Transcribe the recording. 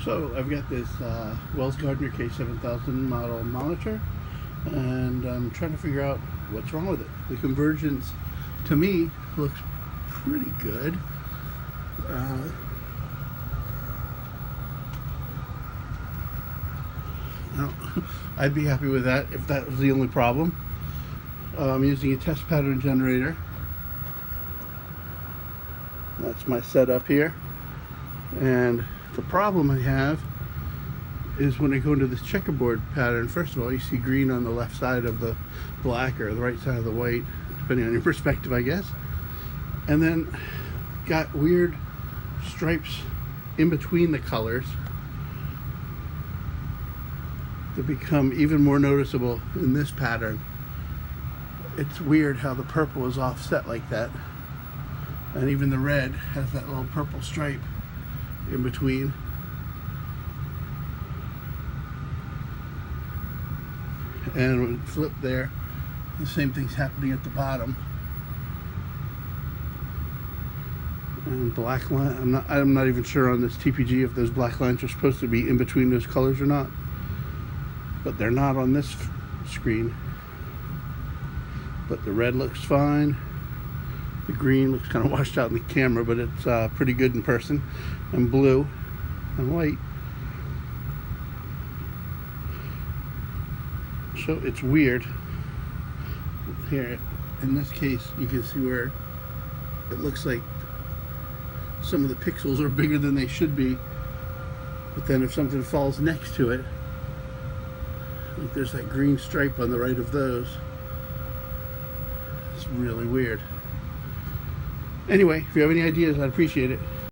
So I've got this Gardner K-7000 model monitor, and I'm trying to figure out what's wrong with it. The convergence, to me, looks pretty good. Now, I'd be happy with that if that was the only problem. I'm using a test pattern generator. That's my setup here. And the problem I have is when I go into this checkerboard pattern, first of all, you see green on the left side of the black or the right side of the white, depending on your perspective, I guess. And then got weird stripes in between the colors that become even more noticeable in this pattern. It's weird how the purple is offset like that. And even the red has that little purple stripe in between. And when we flip there, the same thing's happening at the bottom. And black line, I'm not even sure on this TPG if those black lines are supposed to be in between those colors or not. But they're not on this screen. But the red looks fine. The green looks kind of washed out in the camera, but it's pretty good in person. And blue and white. So it's weird. Here, in this case, you can see where it looks like some of the pixels are bigger than they should be. But then if something falls next to it, like there's that green stripe on the right of those. It's really weird. Anyway, if you have any ideas, I'd appreciate it.